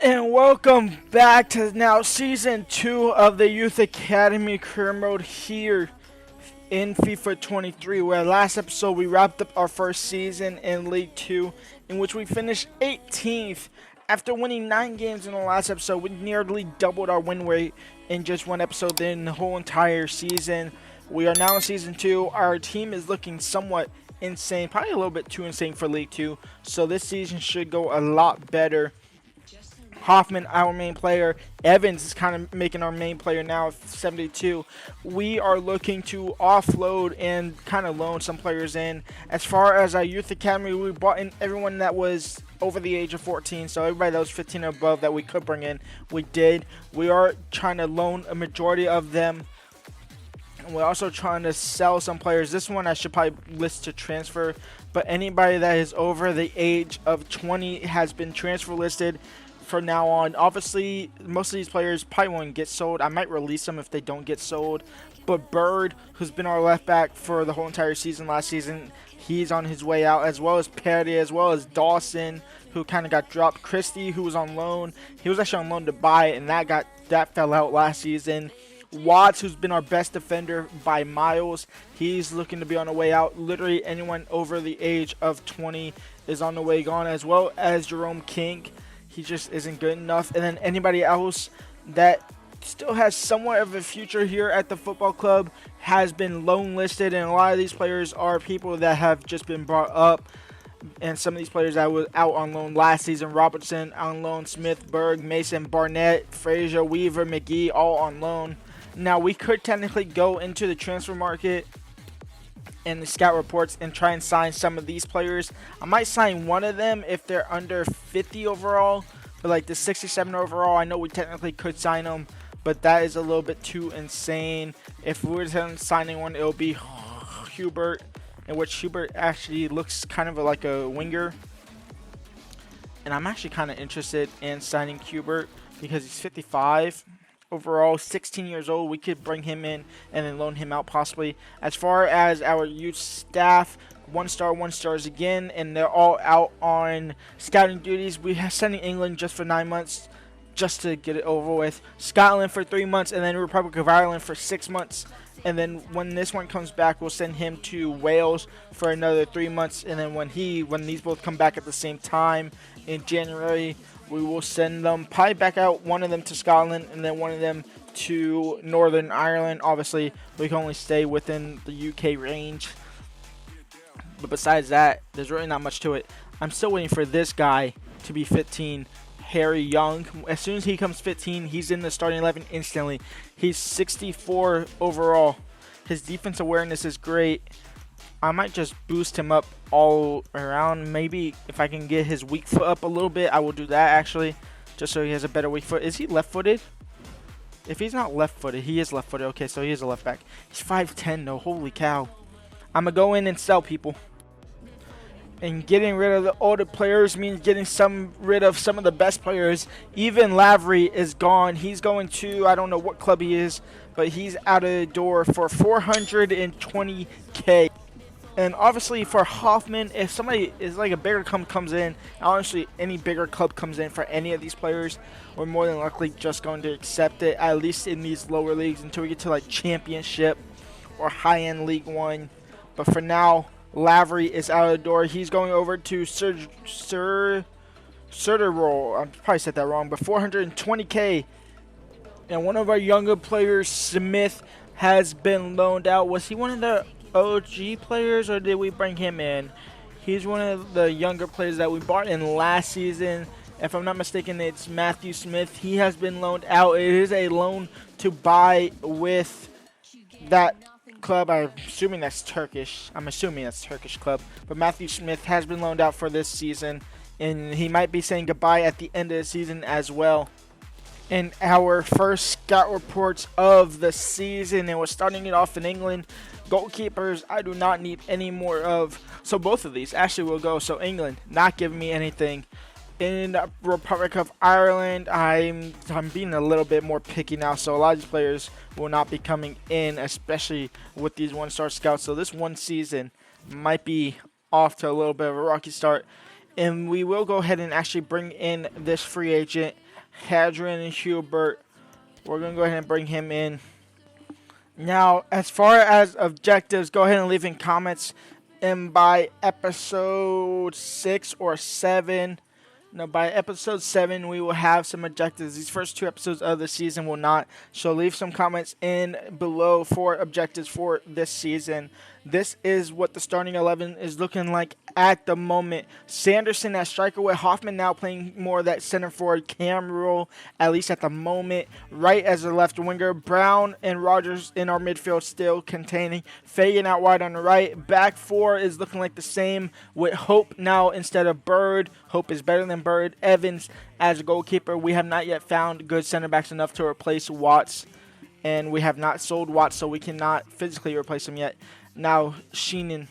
And welcome back to now season 2 of the Youth Academy career mode here in FIFA 23, where last episode we wrapped up our first season in League 2, in which we finished 18th. After winning 9 games in the last episode, we nearly doubled our win rate in just one episode in the whole entire season. We are now in season 2. Our team is looking somewhat insane, probably a little bit too insane for League 2, so this season should go a lot better. Hoffman, our main player. Evans is kind of making our main player now at 72. We are looking to offload and kind of loan some players in. As far as our youth academy, we brought in everyone that was over the age of 14. So everybody that was 15 or above that we could bring in, we did. We are trying to loan a majority of them. And we're also trying to sell some players. This one I should probably list to transfer. But anybody that is over the age of 20 has been transfer listed from now on. Obviously, most of these players probably won't get sold. I might release them if they don't get sold. But Bird, who's been our left back for the whole entire season last season, he's on his way out, as well as Perry, as well as Dawson, who kind of got dropped. Christie, who was on loan. He was actually on loan to buy, and that fell out last season. Watts, who's been our best defender by miles, he's looking to be on the way out. Literally anyone over the age of 20 is on the way gone, as well as Jerome King. He just isn't good enough. And then anybody else that still has somewhat of a future here at the football club has been loan listed. And a lot of these players are people that have just been brought up. And some of these players that were out on loan last season: Robertson on loan, Smith, Berg, Mason, Barnett, Frazier, Weaver, McGee, all on loan. Now, we could technically go into the transfer market and the scout reports and try and sign some of these players. I might sign one of them if they're under 50 overall, but like the 67 overall, I know we technically could sign them, but that is a little bit too insane. If we were signing one, it would be Hubert, in which Hubert actually looks kind of like a winger. And I'm actually kind of interested in signing Hubert because he's 55. Overall, 16 years old. We could bring him in and then loan him out possibly. As far as our youth staff, 1 stars again, and they're all out on scouting duties. We are sending England just for 9 months, just to get it over with. Scotland for 3 months, and then Republic of Ireland for 6 months. And then when this one comes back, we'll send him to Wales for another 3 months. And then when these both come back at the same time in January, we will send them probably back out, one of them to Scotland and then one of them to Northern Ireland. Obviously, we can only stay within the UK range. But besides that, there's really not much to it. I'm still waiting for this guy to be 15, Harry Young. As soon as he comes 15, he's in the starting 11 instantly. He's 64 overall. His defense awareness is great. I might just boost him up all around. Maybe if I can get his weak foot up a little bit, I will do that actually, just so he has a better weak foot. Is he left-footed? If he's not left-footed, he is left-footed. Okay, so he is a left back. He's 5'10" though. Holy cow. I'm going to go in and sell people. And getting rid of the older players means getting rid of some of the best players. Even Lavery is gone. He's going to, I don't know what club he is, but he's out of the door for 420K. And obviously for Hoffman, if somebody is like a bigger club comes in, honestly any bigger club comes in for any of these players, we're more than likely just going to accept it, at least in these lower leagues until we get to like Championship or high-end League 1. But for now, Lavery is out of the door. He's going over to Serderroll. I probably said that wrong, but 420K. And one of our younger players, Smith, has been loaned out. Was he one of the OG players, or did we bring him in? He's one of the younger players that we bought in last season. If I'm not mistaken, it's Matthew Smith. He has been loaned out. It is a loan to buy with that club. I'm assuming that's Turkish. Club. But Matthew Smith has been loaned out for this season, and he might be saying goodbye at the end of the season as well. In our first scout reports of the season, and we're starting it off in England. Goalkeepers, I do not need any more of. So both of these actually will go. So England, not giving me anything. In Republic of Ireland, I'm being a little bit more picky now. So a lot of these players will not be coming in, especially with these 1-star scouts. So this one season might be off to a little bit of a rocky start. And we will go ahead and actually bring in this free agent Hadrian and Hubert. We're going to go ahead and bring him in. Now, as far as objectives, go ahead and leave in comments. And by episode 6 or 7, no, by episode 7, we will have some objectives. These first 2 episodes of the season will not. So leave some comments in below for objectives for this season. This is what the starting 11 is looking like at the moment. Sanderson at striker with Hoffman now playing more of that center forward cam role, at least at the moment. Wright as a left winger. Brown and Rogers in our midfield still containing. Fagan out wide on the right. Back 4 is looking like the same with Hope now instead of Bird. Hope is better than Bird. Evans as a goalkeeper. We have not yet found good center backs enough to replace Watts. And we have not sold Watts, so we cannot physically replace him yet. Now, Sheenan,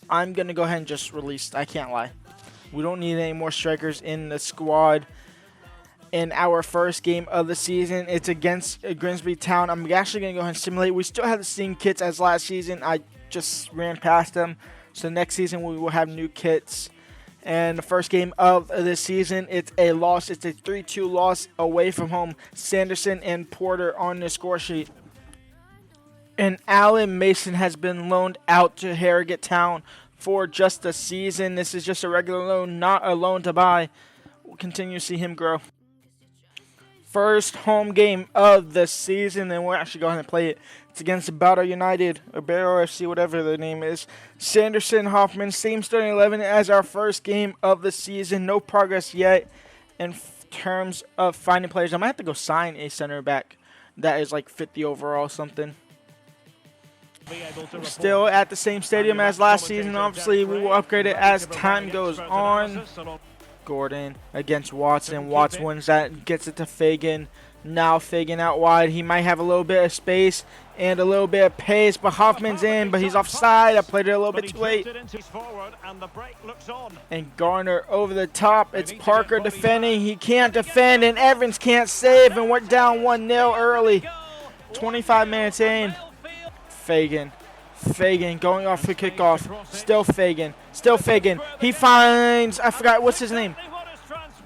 I'm going to go ahead and just release. I can't lie. We don't need any more strikers in the squad. In our first game of the season, it's against Grimsby Town. I'm actually going to go ahead and simulate. We still have the same kits as last season. I just ran past them. So next season, we will have new kits. And the first game of this season, it's a loss. It's a 3-2 loss away from home. Sanderson and Porter on the score sheet. And Alan Mason has been loaned out to Harrogate Town for just a season. This is just a regular loan, not a loan to buy. We'll continue to see him grow. First home game of the season, and we'll actually go ahead and play it. It's against Barrow United, or Barrow FC, whatever their name is. Sanderson, Hoffman, same starting 11 as our first game of the season. No progress yet in terms of finding players. I might have to go sign a center back that is like 50 overall something. We're still at the same stadium as last season. Obviously, we will upgrade it as time goes on. Gordon against Watson. Watts wins that, gets it to Fagan. Now Fagan out wide. He might have a little bit of space and a little bit of pace, but Hoffman's in, but he's offside. I played it a little bit too late. And Garner over the top. It's Parker defending. He can't defend, and Evans can't save, and we're down 1-0 early. 25 minutes in. Fagan going off for kickoff. Still Fagan. He finds, I forgot, what's his name?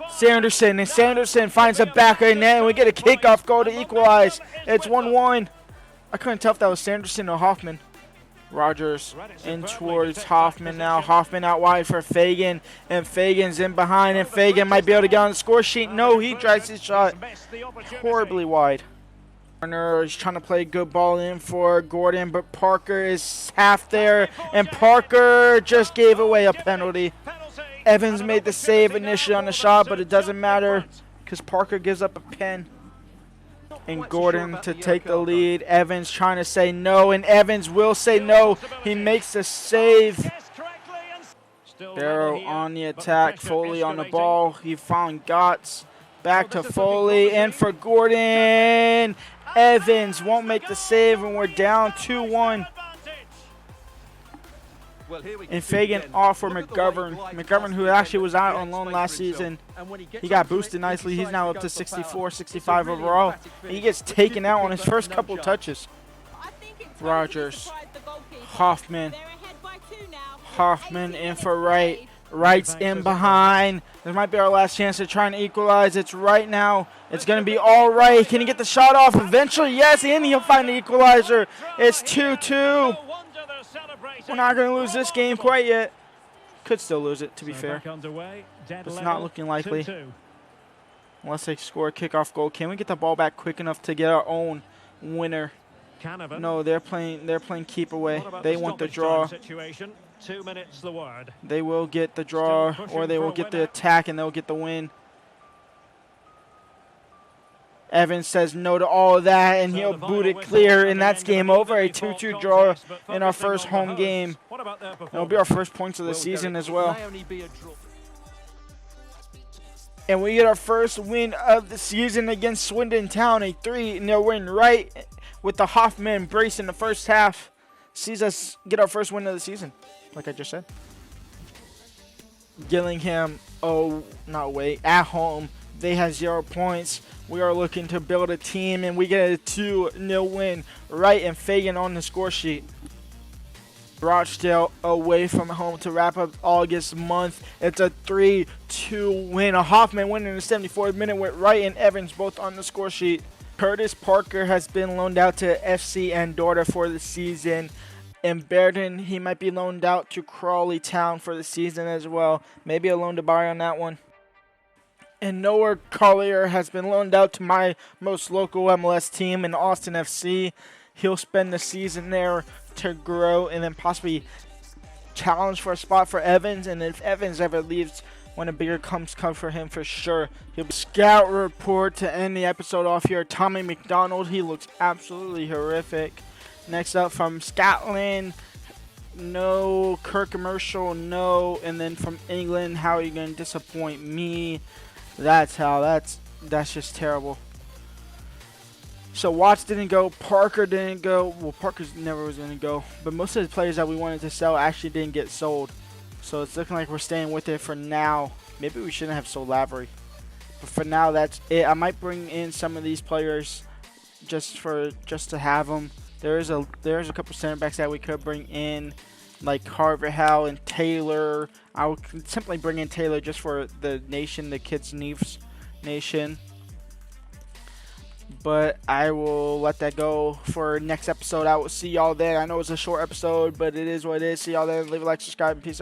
Sanderson. And Sanderson finds a back of the net, and we get a kickoff goal to equalize. It's 1-1. I couldn't tell if that was Sanderson or Hoffman. Rogers in towards Hoffman now. Hoffman out wide for Fagan, and Fagan's in behind, and Fagan might be able to get on the score sheet. No, he drives his shot horribly wide. Garner is trying to play a good ball in for Gordon, but Parker is half there, and Parker just gave away a penalty. Evans made the save initially on the shot, but it doesn't matter because Parker gives up a pen. And Gordon to take the lead. Evans trying to say no, and Evans will say no. He makes the save. Barrow on the attack, Foley on the ball. He found Gotts. Back to Foley, and for Gordon. Evans won't make the save, and we're down 2-1. And Fagan off for McGovern. McGovern, who actually was out on loan last season, he got boosted nicely. He's now up to 64, 65 overall. And he gets taken out on his first couple touches. Rogers. Hoffman in for Wright. Wright's in behind. This might be our last chance to try and equalize. It's right now. It's going to be all right. Can he get the shot off eventually? Yes, and he'll find the equalizer. It's 2-2. We're not going to lose this game quite yet. Could still lose it, to be fair. It's not looking likely. Unless they score a kickoff goal. Can we get the ball back quick enough to get our own winner? No, they're playing keep away. They want the draw. 2 minutes the word. They will get the draw, or they will get the attack, and they'll get the win. Evans says no to all of that, and he'll boot it clear, and that's game over. A 2-2 draw in our first home game. It'll be our first points of the season as well. And we get our first win of the season against Swindon Town, a 3-0 win right with the Hoffman brace in the first half. Sees us get our first win of the season, like I just said. Gillingham, at home. They have 0 points. We are looking to build a team, and we get a 2-0 win. Wright and Fagan on the score sheet. Rochdale away from home to wrap up August month. It's a 3-2 win. A Hoffman win in the 74th minute with Wright and Evans both on the score sheet. Curtis Parker has been loaned out to FC Andorra for the season. And Berden, he might be loaned out to Crawley Town for the season as well. Maybe a loan to buy on that one. And Noah Collier has been loaned out to my most local MLS team in Austin FC. He'll spend the season there to grow and then possibly challenge for a spot for Evans. And if Evans ever leaves, when a bigger comes for him for sure. He'll be scout report to end the episode off here. Tommy McDonald, he looks absolutely horrific. Next up from Scotland, no. Kirk Commercial, no. And then from England, how are you going to disappoint me? That's just terrible. So Watts didn't go, Parker didn't go. Well, Parker's never was going to go. But most of the players that we wanted to sell actually didn't get sold. So it's looking like we're staying with it for now. Maybe we shouldn't have sold Lavery. But for now, that's it. I might bring in some of these players just to have them. There's a couple center backs that we could bring in, like Harvey Howe and Taylor. I would simply bring in Taylor just for the nation, the Kids Neves nation. But I will let that go for next episode. I will see y'all then. I know it's a short episode, but it is what it is. See y'all then. Leave a like, subscribe, and peace out.